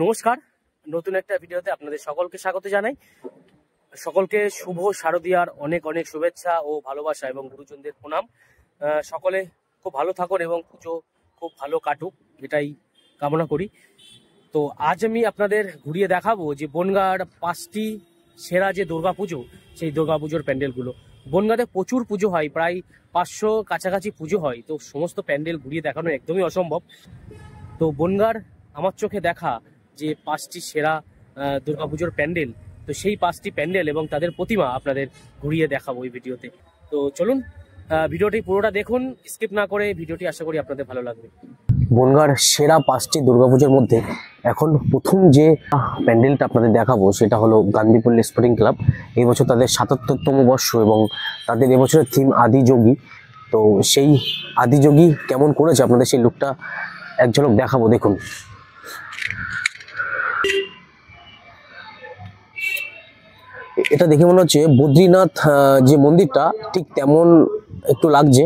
নমস্কার, নতুন একটা ভিডিওতে আপনাদের সকলকে স্বাগত জানাই। সকলকে শুভ শারদীয়ার অনেক অনেক শুভেচ্ছা ও ভালোবাসা এবং গুরুজনদের প্রণাম। সকলে খুব ভালো থাকুন এবং পুজো খুব ভালো কাটুক, এটাই কামনা করি। তো আজ আমি আপনাদের ঘুরিয়ে দেখাবো যে বনগাঁর 5টি সেরা যে দুর্গাপুজো, সেই দুর্গাপুজোর প্যান্ডেলগুলো। বনগাঁতে প্রচুর পুজো হয়, প্রায় 500 কাছাকাছি পুজো হয়। তো সমস্ত প্যান্ডেল ঘুরিয়ে দেখানো একদমই অসম্ভব। তো বনগাঁর আমার চোখে দেখা যে 5টি সেরা দুর্গাপুজোর প্যান্ডেল, তো সেই 5টি প্যান্ডেল এবং তাদের প্রতিমা আপনাদের ঘুরিয়ে দেখাবো এই ভিডিওতে। তো চলুন ভিডিওটি পুরোটা দেখুন, স্কিপ না করে ভিডিওটি, আশা করি আপনাদের ভালো লাগবে। বনগাঁর সেরা 5টি দুর্গাপুজোর মধ্যে এখন প্রথম যে প্যান্ডেলটা আপনাদের দেখাবো সেটা হলো গান্ধীপল্লী স্পোর্টিং ক্লাব। এই বছর তাদের 77তম বর্ষ এবং তাদের এবছরের থিম আদিযোগী। তো সেই আদিযোগী কেমন করেছে আপনাদের সেই লুকটা এক ঝলক দেখাবো, দেখুন। এটা দেখে মনে হচ্ছে বদ্রীনাথ যে মন্দিরটা ঠিক তেমন একটু লাগছে,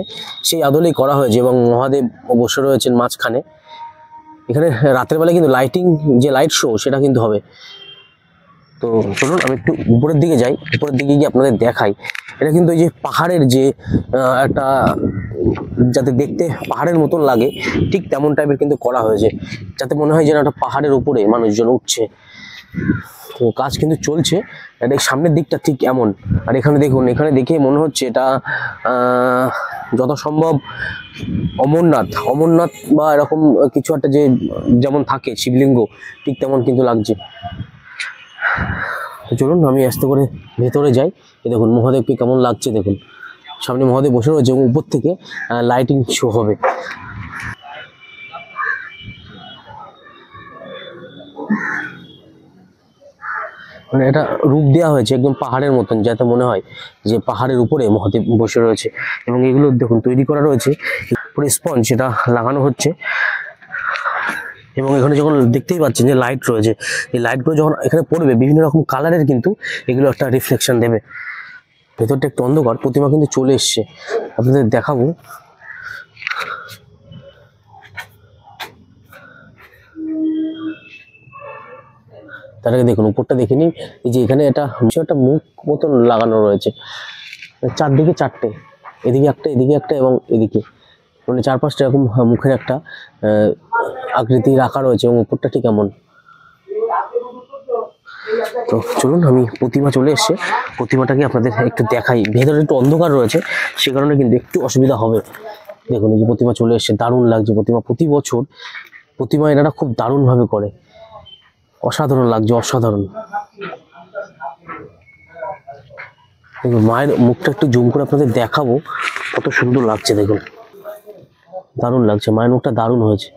সেই আদলেই করা হয়েছে এবং মহাদেব বসে রয়েছেন মাঝখানে। এখানে রাতের বেলা কিন্তু লাইটিং, যে লাইট শো, সেটা কিন্তু হবে। তো চলুন আমি একটু উপরের দিকে যাই, উপরের দিকে গিয়ে আপনাদের দেখাই। এটা কিন্তু এই যে পাহাড়ের যে একটা, যাতে দেখতে পাহাড়ের মতন লাগে ঠিক তেমন টাইপের কিন্তু করা হয়েছে, যাতে মনে হয় যেন একটা পাহাড়ের উপরে মানুষজন উঠছে। তো কাজ কিন্তু চলছে, এটা সামনের দিকটা ঠিক এমন। আর এখানে দেখুন, এখানে দেখে মনে হচ্ছে এটা যত সম্ভব অমরনাথ বা এরকম কিছু একটা, যে যেমন থাকে শিবলিঙ্গ, ঠিক তেমন কিন্তু লাগছে। তো চলুন আমি আস্তে করে ভেতরে যাই। এই দেখুন মহাদেবকে কেমন লাগছে, দেখুন সামনে মহাদেব বসে রয়েছে এবং উপর থেকে লাইটিং শো হবে। মানে এটা রূপ দেওয়া হয়েছে একদম পাহাড়ের মতন, যাতে মনে হয় যে পাহাড়ের উপরে মহাদেব বসে রয়েছে। এবং এগুলো দেখুন তৈরি করা রয়েছে পুরো স্পঞ্জ, সেটা লাগানো হচ্ছে। এবং এখানে যখন দেখতেই পাচ্ছেন যে লাইট রয়েছে, এই লাইটগুলো যখন এখানে পড়বে বিভিন্ন রকম কালারের, কিন্তু এগুলো একটা রিফ্লেকশন দেবে। ভেতরটা একটু অন্ধকার, প্রতিমা কিন্তু চলে এসছে, আপনাদের দেখাবো। তার আগে দেখুন উপরটা দেখে নিন। এই যে এখানে একটা মুখ মতন লাগানো রয়েছে, চারদিকে 4টে, এদিকে একটা, এদিকে একটা এবং এদিকে, মানে 4-5টা এরকম মুখের একটা আকৃতি রাখা রয়েছে এবং উপরটা ঠিক এমন। তো চলুন আমি, প্রতিমা চলে এসছে, প্রতিমাটাকে আপনাদের একটু দেখাই। ভেতরে একটু অন্ধকার রয়েছে, সে কারণে কিন্তু একটু অসুবিধা হবে। দেখুন এই যে প্রতিমা চলে এসছে, দারুণ লাগছে প্রতিমা। প্রতি বছর প্রতিমা এনারা খুব দারুণভাবে করে, অসাধারণ লাগছে, অসাধারণ। দেখুন মায়ের মুখটা একটু জুম করে আপনাদের দেখাবো, কত সুন্দর লাগছে, দেখুন দারুণ লাগছে, মায়ের মুখটা দারুণ হয়েছে।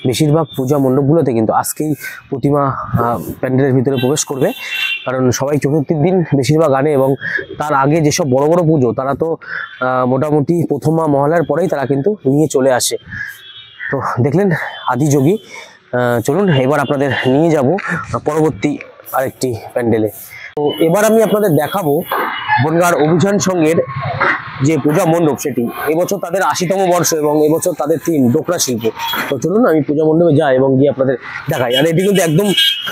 বেশিরভাগ পূজা মণ্ডপগুলোতে কিন্তু আজকেই প্রতিমা প্যান্ডেলের ভিতরে প্রবেশ করবে, কারণ সবাই চতুর্থীর দিন বেশিরভাগ আনে। এবং তার আগে যেসব বড় বড় পুজো, তারা তো মোটামুটি প্রথমা মহলার পরেই তারা কিন্তু নিয়ে চলে আসে। তো দেখলেন আদিযোগী। চলুন এবার আপনাদের নিয়ে যাব পরবর্তী আরেকটি প্যান্ডেলে। তো এবার আমি আপনাদের দেখাবো বনগাঁর অভিযান সংঘের যে পূজা মণ্ডপ, সেটি এবছর তাদের 80তম বর্ষ এবং এবছর তাদের থিম ডোকরা শিল্প। তো চলুন আমি পূজা মণ্ডপে যাই এবং গিয়ে আপনাদের দেখাই। আর এটি কিন্তু একদম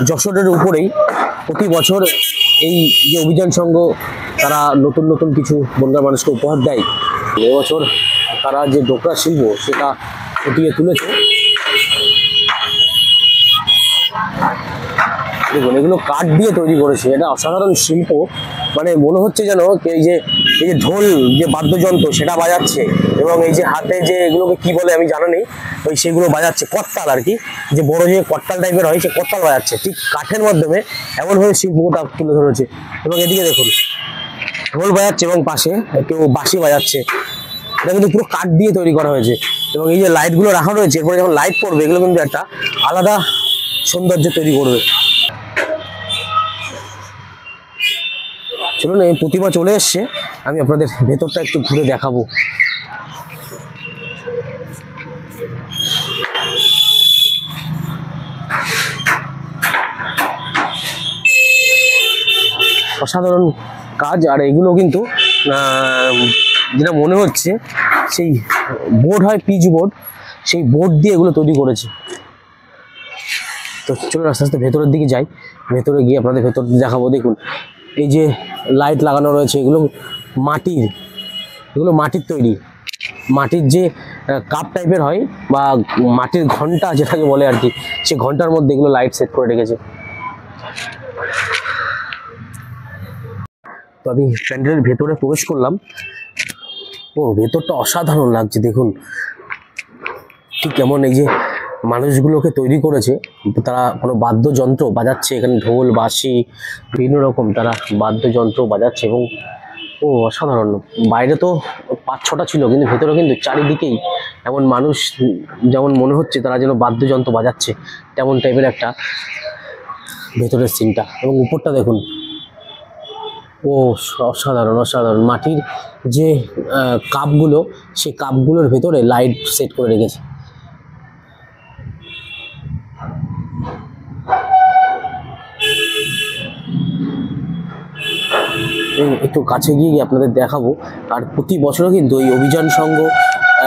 যশোরের উপরেই প্রতি বছর এই যে অভিযান সংঘ, তারা নতুন নতুন কিছু বনগাঁর মানুষকে উপহার দেয়। এবছর তারা যে ডোকরা শিল্প, সেটা ফুটিয়ে তুলেছে। দেখুন এগুলো কাঠ দিয়ে তৈরি করেছে, এটা অসাধারণ শিল্প। মানে মনে হচ্ছে যেন এই যে ঢোল, যে বাদ্যযন্ত্র, সেটা বাজাচ্ছে, এবং এই যে হাতে যে এগুলোকে কি বলে আমি জানা নেই, ওই সেগুলো বাজাচ্ছে, করতাল আর কি, যে বড় যে করতাল টাইপের হয়, সে করতাল বাজাচ্ছে ঠিক কাঠের মাধ্যমে, এমনভাবে শিল্পটা তুলে ধরেছে। এবং এদিকে দেখুন ঢোল বাজাচ্ছে এবং পাশে কেউ বাঁশি বাজাচ্ছে। এটা কিন্তু পুরো কাঠ দিয়ে তৈরি করা হয়েছে। এবং এই যে লাইটগুলো রাখা রয়েছে, এরপরে যখন লাইট পড়বে, এগুলো কিন্তু একটা আলাদা সৌন্দর্য তৈরি করবে। চলুন এই প্রতিমা চলে এসছে, আমি আপনাদের ভেতরটা একটু ঘুরে দেখাবো। অসাধারণ কাজ। আর এগুলো কিন্তু যেটা মনে হচ্ছে সেই বোর্ড হয়, পিচ বোর্ড, সেই বোর্ড দিয়ে এগুলো তৈরি করেছে। তো চলুন আস্তে আস্তে ভেতরের দিকে যাই, ভেতরে গিয়ে আপনাদের ভেতর দেখাবো। দেখুন এই যে লাইট লাগানো রয়েছে, এগুলো মাটির তৈরি, মাটির যে কাপ টাইপের হয় বা মাটির ঘন্টা যেটাকে বলে আর কি, সে ঘন্টার মধ্যে এগুলো লাইট সেট করে রেখেছে। তো আমি প্যান্ডেলের ভেতরে প্রবেশ করলাম। ও ভেতরটা অসাধারণ লাগছে, দেখুন ঠিক কেমন এই যে মানুষগুলোকে তৈরি করেছে, তারা কোনো বাদ্যযন্ত্র বাজাচ্ছে, এখানে ঢোল বাঁশি বিভিন্ন রকম তারা বাদ্যযন্ত্র বাজাচ্ছে এবং অসাধারণ। বাইরে তো 5-6টা ছিল, কিন্তু ভেতরে কিন্তু চারিদিকেই এমন মানুষ, যেমন মনে হচ্ছে তারা যেন বাদ্যযন্ত্র বাজাচ্ছে, তেমন টাইপের একটা ভেতরের সিনটা। এবং উপরটা দেখুন, অসাধারণ অসাধারণ। মাটির যে কাপগুলো, সেই কাপগুলোর ভেতরে লাইট সেট করে রেখেছে। একটু কাছে গিয়ে আপনাদের দেখাবো। আর প্রতি বছরও কিন্তু এই অভিযান সংঘ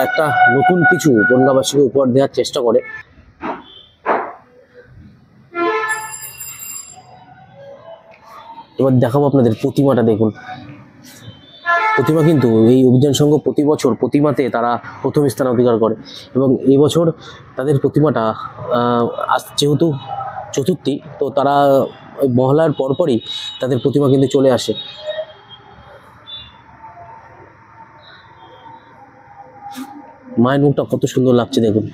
একটা নতুন কিছু বনগাঁবাসীকে উপহার দেওয়ার চেষ্টা করে। এবার দেখাবো আপনাদের প্রতিমাটা। দেখুন প্রতিমা কিন্তু এই অভিযান সংঘ প্রতি বছর প্রতিমাতে তারা প্রথম স্থান অধিকার করে এবং এই বছর তাদের প্রতিমাটা যেহেতু চতুর্থী, তো তারা মহলার পরপরই তাদের প্রতিমা কিন্তু চলে আসে। মায়ের মুখটা কত সুন্দর লাগছে দেখুন।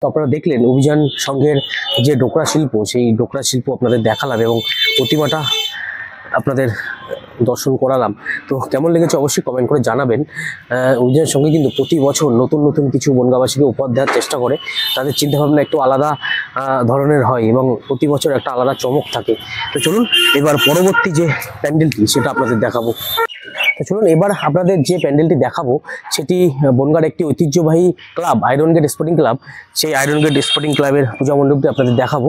তো আপনারা দেখলেন অভিযান সংঘের যে ডোকরা শিল্প, সেই ডোকরা শিল্প আপনাদের দেখালাম এবং প্রতিমাটা আপনাদের দর্শন করালাম। তো কেমন লেগেছে অবশ্যই কমেন্ট করে জানাবেন। অভিযান সংঘে কিন্তু প্রতি বছর নতুন নতুন কিছু বনগাঁবাসীকে উপহার দেওয়ার চেষ্টা করে। তাদের চিন্তাভাবনা একটু আলাদা ধরনের হয় এবং প্রতি বছর একটা আলাদা চমক থাকে। তো চলুন এবার পরবর্তী যে প্যান্ডেলটি সেটা আপনাদের দেখাবো। তো চলুন এবার আপনাদের যে প্যান্ডেলটি দেখাবো সেটি বনগাঁর একটি ঐতিহ্যবাহী club iron gate sporting club. সেই আয়রন গেট স্পোর্টিং ক্লাবের পূজা মণ্ডপটি আপনাদের দেখাবো।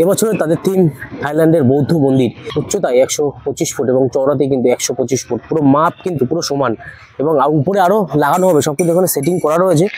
এবছরে তাদের থিম থাইল্যান্ডের বৌদ্ধ মন্দির। উচ্চতায় 125 ফুট এবং চওড়াতে কিন্তু 125 ফুট, পুরো মাপ কিন্তু পুরো সমান এবং উপরে আরও লাগানো হবে, সব কিছু এখানে সেটিং করা রয়েছে।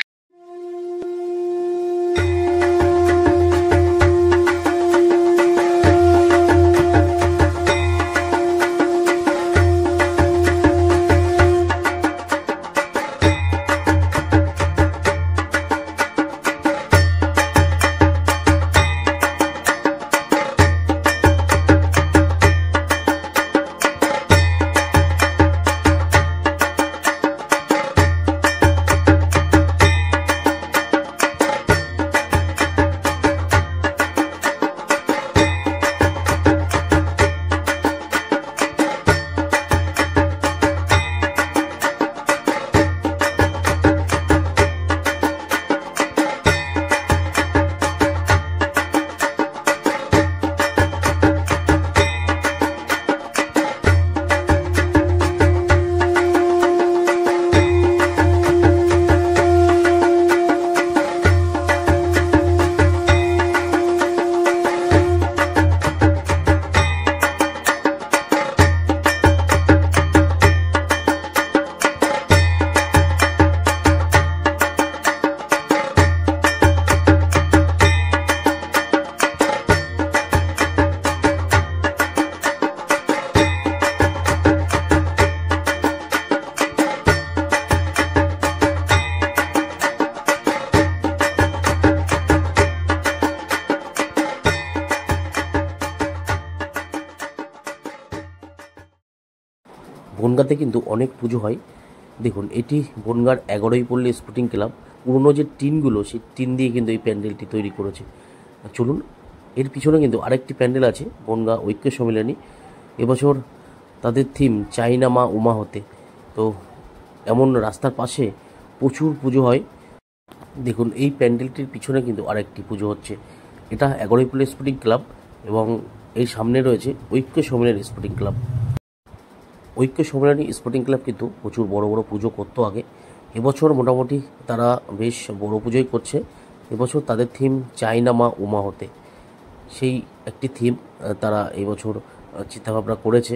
বনগাঁতে কিন্তু অনেক পুজো হয়। দেখুন এটি বনগাঁর 11ই পল্লী স্পোর্টিং ক্লাব। পুরনো যে টিনগুলো, সেই টিন দিয়ে কিন্তু এই প্যান্ডেলটি তৈরি করেছে। চলুন এর পিছনে কিন্তু আরেকটি প্যান্ডেল আছে, বনগাঁ ঐক্য সম্মেলনী। এবছর তাদের থিম চাইনা মা উমা হতে। তো এমন রাস্তার পাশে প্রচুর পুজো হয়। দেখুন এই প্যান্ডেলটির পিছনে কিন্তু আরেকটি পুজো হচ্ছে। এটা 11 এপ্রিল স্পোর্টিং ক্লাব এবং এই সামনে রয়েছে ঐক্য সম্মেলনী স্পোর্টিং ক্লাব। ঐক্য সম্মেলনী স্পোর্টিং ক্লাব কিন্তু প্রচুর বড় বড় পুজো করতো আগে। এবছর মোটামুটি তারা বেশ বড় পুজোই করছে। এবছর তাদের থিম চাই না মা উমা হতে, সেই একটি থিম তারা এবছর চিন্তাভাবনা করেছে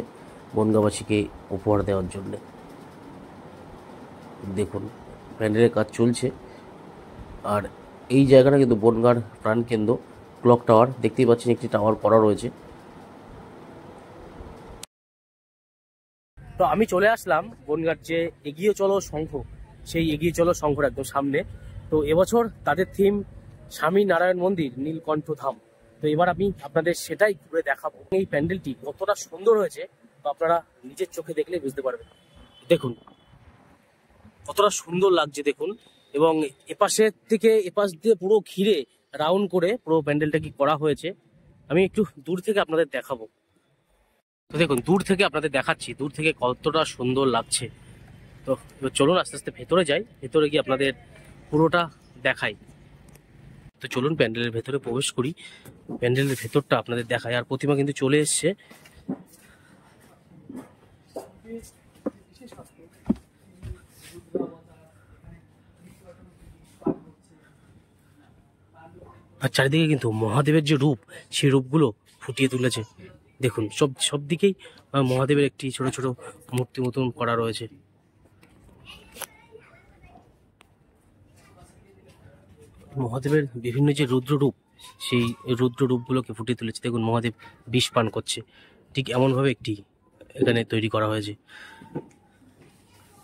বনগাঁবাসীকে উপহার দেওয়ার জন্যে। দেখুন প্যান্ডেলের কাজ চলছে। আর এই জায়গাটা কিন্তু বনগাঁর প্রাণকেন্দ্র ক্লক টাওয়ার, দেখতেই পাচ্ছেন একটি টাওয়ার করা রয়েছে। তো আমি চলে আসলাম বনগাঁর যে এগিয়ে চলো সংঘ, সেই এগিয়ে চলো সংঘর একদম সামনে। তো এবছর তাদের থিম স্বামী নারায়ণ মন্দির নীলকণ্ঠ ধাম। তো এবার আমি আপনাদের সেটাই ঘুরে দেখাবো। এই প্যান্ডেলটি কতটা সুন্দর হয়েছে তো আপনারা নিজের চোখে দেখলে বুঝতে পারবেন। দেখুন কতটা সুন্দর লাগছে দেখুন, এবং এপাশের থেকে এপাশ দিয়ে পুরো ঘিরে রাউন্ড করে পুরো প্যান্ডেলটা কি করা হয়েছে আমি একটু দূর থেকে আপনাদের দেখাবো। তো দেখুন দূর থেকে আপনাদের দেখাচ্ছি, দূর থেকে কতটা সুন্দর লাগছে। তো চলুন আস্তে আস্তে ভেতরে যাই, ভেতরে গিয়ে আপনাদের পুরোটা দেখাই। তো চলুন প্যান্ডেলের ভেতরে প্রবেশ করি, প্যান্ডেলের ভেতরটা আপনাদের দেখাই। আর প্রতিমা কিন্তু চলে এসছে। আর চারিদিকে কিন্তু মহাদেবের যে রূপ, সেই রূপগুলো ফুটিয়ে তুলেছে। দেখুন সব দিকেই মহাদেবের একটি ছোট ছোট মূর্তি মতন করা রয়েছে। মহাদেবের বিভিন্ন যে রুদ্ররূপ, সেই রুদ্ররূপগুলোকে ফুটিয়ে তুলেছে। দেখুন মহাদেব বিষ পান করছে, ঠিক এমনভাবে একটি এখানে তৈরি করা হয়েছে।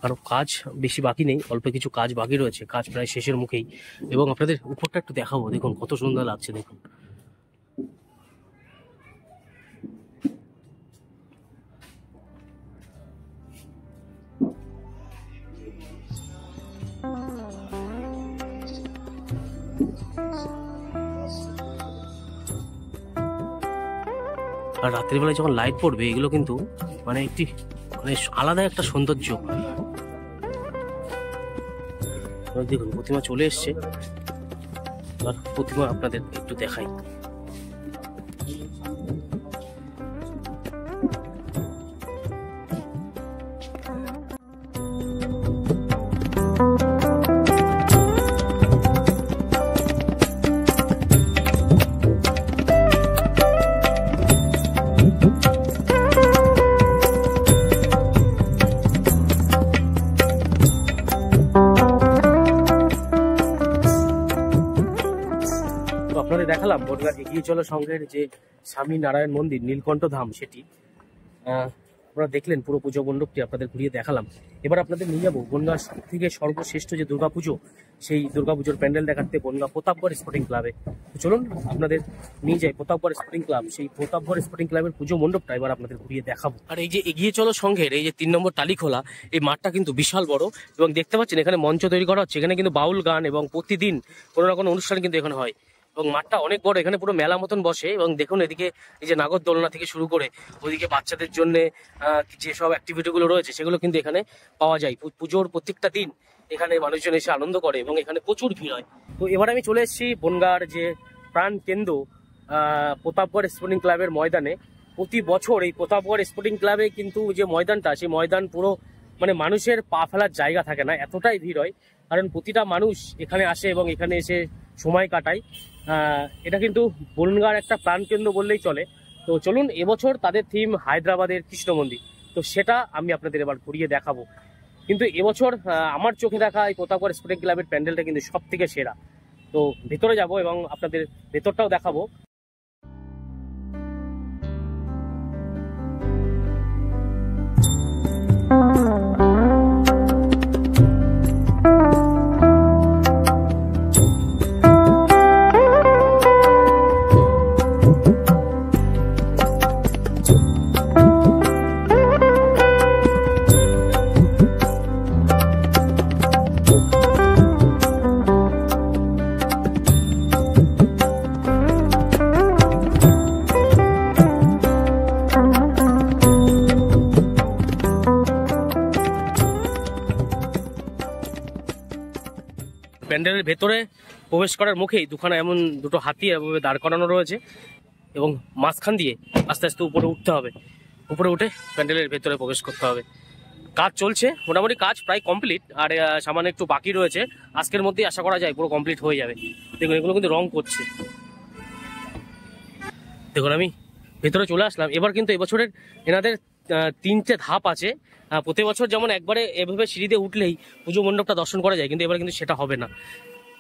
আরও কাজ বেশি বাকি নেই, অল্প কিছু কাজ বাকি রয়েছে, কাজ প্রায় শেষের মুখেই। এবং আপনাদের উপরটা একটু দেখাবো, দেখুন কত সুন্দর লাগছে দেখুন। আর রাত্রির বেলায় যখন লাইট পড়বে এগুলো কিন্তু মানে একটি আলাদা একটা সৌন্দর্য। দেখুন প্রতিমা চলে এসছে, আর প্রতিমা আপনাদের একটু দেখাই। আপনাদের দেখালাম বনগাঁ এগিয়ে চলো সংঘের যে স্বামী নারায়ণ মন্দির নীলকণ্ঠ ধাম, সেটি আপনারা দেখলেন। পুরো পুজো মণ্ডপটি আপনাদের ঘুরিয়ে দেখালাম। এবার আপনাদের নিয়ে যাবো বনগাঁ থেকে সর্বশ্রেষ্ঠ যে দুর্গাপুজো, সেই দুর্গাপুজোর প্যান্ডেল দেখাতে বনগাঁ প্রতাপগড় স্পোর্টিং ক্লাবে। চলুন আপনাদের নিয়ে যাই প্রতাপগড় স্পোর্টিং ক্লাব। সেই প্রতাপগড় স্পোর্টিং ক্লাবের পুজো মণ্ডপটা এবার আপনাদের ঘুরিয়ে দেখাবো। আর এই যে এগিয়ে চলো সংঘের এই যে 3 নম্বর টালিখোলা, এই মাঠটা কিন্তু বিশাল বড়, এবং দেখতে পাচ্ছেন এখানে মঞ্চ তৈরি করা হচ্ছে। এখানে কিন্তু বাউল গান এবং প্রতিদিন কোনো না কোনো অনুষ্ঠান কিন্তু এখানে হয়, এবং মাঠটা অনেক বড়। এখানে পুরো মেলা মতন বসে, এবং দেখুন এদিকে এই যে নাগরদোলনা থেকে শুরু করে ওইদিকে বাচ্চাদের জন্য যেসব অ্যাক্টিভিটিগুলো রয়েছে সেগুলো কিন্তু এখানে পাওয়া যায়। পুজোর প্রত্যেকটা দিন এখানে মানুষজন এসে আনন্দ করে এবং এখানে প্রচুর ভিড় হয়। তো এবার আমি চলে এসেছি বনগাঁর যে প্রাণ কেন্দ্র প্রতাপগড় স্পোর্টিং ক্লাবের ময়দানে। প্রতি বছর এই প্রতাপগড় স্পোর্টিং ক্লাবে কিন্তু যে ময়দানটা, সেই ময়দান পুরো মানে মানুষের পা ফেলার জায়গা থাকে না, এতটাই ভিড় হয়। কারণ প্রতিটা মানুষ এখানে আসে এবং এখানে এসে সময় কাটায়। এটা কিন্তু বনগাঁর একটা প্রাণকেন্দ্র বললেই চলে। তো চলুন, এবছর তাদের থিম হায়দ্রাবাদের কৃষ্ণ মন্দির, তো সেটা আমি আপনাদের এবার ঘুরিয়ে দেখাবো। কিন্তু এবছর আমার চোখে দেখা এই প্রতাপগড় স্পোর্টিং ক্লাবের প্যান্ডেলটা কিন্তু সব থেকে সেরা। তো ভেতরে যাব এবং আপনাদের ভেতরটাও দেখাবো। প্যান্ডেলের ভেতরে প্রবেশ করার মুখেই দুখানা এমন দুটো হাতি এভাবে দাঁড় করানো রয়েছে এবং মাঝখান দিয়ে আস্তে আস্তে উপরে উঠতে হবে। উপরে উঠে প্যান্ডেলের ভেতরে প্রবেশ করতে হবে। কাজ চলছে, মোটামুটি কাজ প্রায় কমপ্লিট, আর সামান্য একটু বাকি রয়েছে। আজকের মধ্যেই আশা করা যায় পুরো কমপ্লিট হয়ে যাবে। দেখুন এগুলো কিন্তু রং করছে। দেখুন আমি ভেতরে চলে আসলাম। এবার কিন্তু এবছরের এনাদের 3টে ধাপ আছে। প্রতি বছর যেমন একবারে এভাবে সিঁড়ি দিয়ে উঠলেই পুজো মণ্ডপটা দর্শন করা যায়, কিন্তু এবার কিন্তু সেটা হবে না।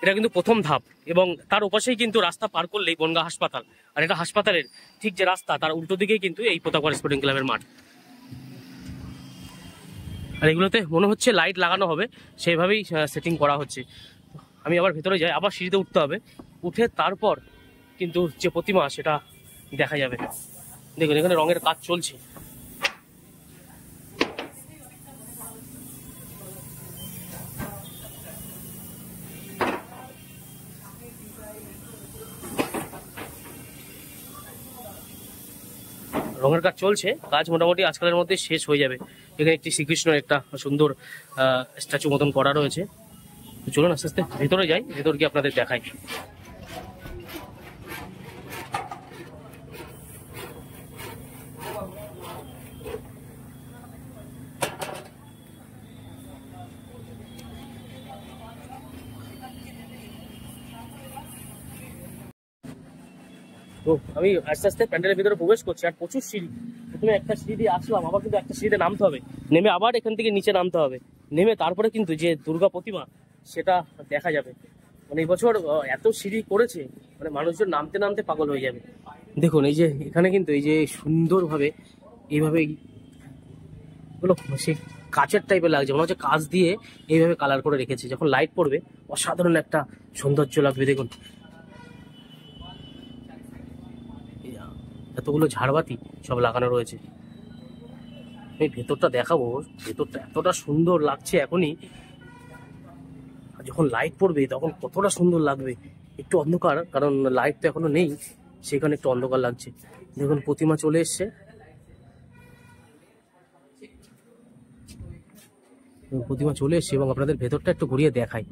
এটা কিন্তু প্রথম ধাপ, এবং তার ওপাশেই কিন্তু রাস্তা পার করলেই বনগাঁ হাসপাতাল, আর এটা হাসপাতালের ঠিক যে রাস্তা তার উল্টো দিকেই কিন্তু এই প্রতাপগড় স্পোর্টিং ক্লাবের মাঠ। আর এগুলোতে মনে হচ্ছে লাইট লাগানো হবে, সেইভাবেই সেটিং করা হচ্ছে। আমি আবার ভেতরে যাই, আবার সিঁড়িতে উঠতে হবে। উঠে তারপর কিন্তু যে প্রতিমা সেটা দেখা যাবে। দেখুন এখানে রঙের কাজ চলছে। রঙের কাজ চলছে, কাজ মোটামুটি আজকালের মধ্যে শেষ হয়ে যাবে। এখানে একটি শ্রীকৃষ্ণের একটা সুন্দর স্ট্যাচু মতন করা রয়েছে। চলুন আস্তে আস্তে ভেতরে যাই, ভেতর গিয়ে আপনাদের দেখাই। তো আমি আস্তে আস্তে প্যান্ডেলের ভিতরে প্রবেশ করছি, আর প্রচুর সিঁড়ি। প্রথমে একটা সিঁড়ি দিয়ে আসলাম, আবার কিন্তু একটা সিঁড়িতে নামতে হবে, নেমে আবার এখান থেকে নিচে নামতে হবে, নেমে তারপরে কিন্তু যে দুর্গা প্রতিমা সেটা দেখা যাবে। মানে এই বছর এত সিঁড়ি করেছে, মানে মানুষজন নামতে নামতে পাগল হয়ে যাবে। দেখুন এই যে এখানে কিন্তু এই যে সুন্দরভাবে এইভাবে এগুলো সেই কাচের টাইপের লাগছে, মনে হচ্ছে কাচ দিয়ে এইভাবে কালার করে রেখেছে। যখন লাইট পড়বে অসাধারণ একটা সৌন্দর্য লাগবে। দেখুন এতগুলো ঝাড়বাতি সব লাগানো রয়েছে। আমি ভেতরটা দেখাবো, ভেতরটা এতটা সুন্দর লাগছে এখনই, যখন লাইট পড়বে তখন কতটা সুন্দর লাগবে। একটু অন্ধকার, কারণ লাইট তো এখনো নেই, সেখানে একটু অন্ধকার লাগছে। দেখুন প্রতিমা চলে এসছে, প্রতিমা চলে এসছে এবং আপনাদের ভেতরটা একটু ঘুরিয়ে দেখাই।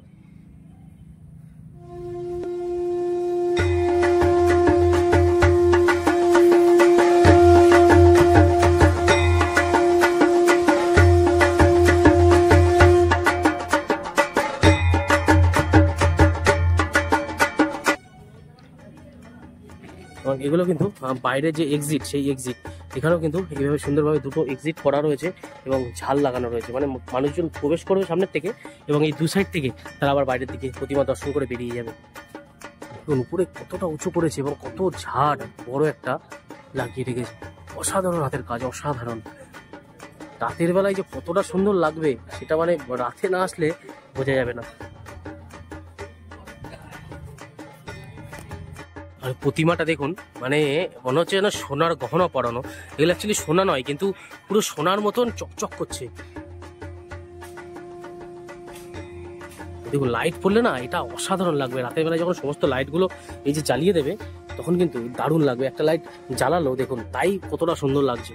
এগুলো কিন্তু বাইরে যে এক্সিট, সেই এক্সিট এখানেও কিন্তু এইভাবে সুন্দরভাবে দুটো এক্সিট করা রয়েছে এবং ঝাল লাগানো রয়েছে। মানে মানুষজন প্রবেশ করবে সামনের থেকে এবং এই দু সাইড থেকে তারা আবার বাইরের দিকে প্রতিমা দর্শন করে বেরিয়ে যাবে। উপরে কতটা উঁচু করেছে এবং কত ঝাড় বড় একটা লাগিয়ে রেখেছে। অসাধারণ হাতের কাজ, অসাধারণ। রাতের বেলায় যে কতটা সুন্দর লাগবে সেটা মানে রাতে না আসলে বোঝা যাবে না। আর প্রতিমাটা দেখুন, মানে মনে হচ্ছে যেন সোনার গহনা পরানো। এগুলো অ্যাকচুয়ালি সোনা নয়, কিন্তু পুরো সোনার মতন চকচক করছে। দেখুন লাইট পড়লে না এটা অসাধারণ লাগবে। রাতের বেলায় যখন সমস্ত লাইটগুলো এই যে জ্বালিয়ে দেবে তখন কিন্তু দারুণ লাগবে। একটা লাইট জ্বালালো দেখুন, তাই কতটা সুন্দর লাগছে।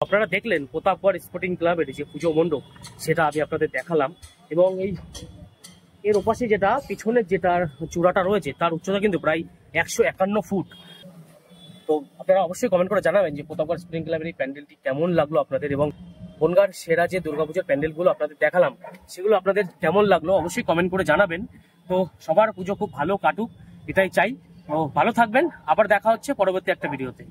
আপনারা দেখলেন প্রতাপগড় স্পোর্টিং ক্লাবের যে পুজো মণ্ডপ, সেটা আমি আপনাদের দেখালাম। এবং এর ওপাশে যেটা পিছনের যেটার চূড়াটা রয়েছে তার উচ্চতা কিন্তু প্রায় 151 ফুট। তো আপনারা অবশ্যই কমেন্ট করে জানাবেন যে প্রতাপগড় স্পোর্টিং ক্লাবের এই প্যান্ডেলটি কেমন লাগলো আপনাদের, এবং বনগাঁর সেরা যে দুর্গাপুজোর প্যান্ডেলগুলো আপনাদের দেখালাম সেগুলো আপনাদের কেমন লাগলো অবশ্যই কমেন্ট করে জানাবেন। তো সবার পুজো খুব ভালো কাটুক, এটাই চাই। তো ভালো থাকবেন, আবার দেখা হচ্ছে পরবর্তী একটা ভিডিওতে।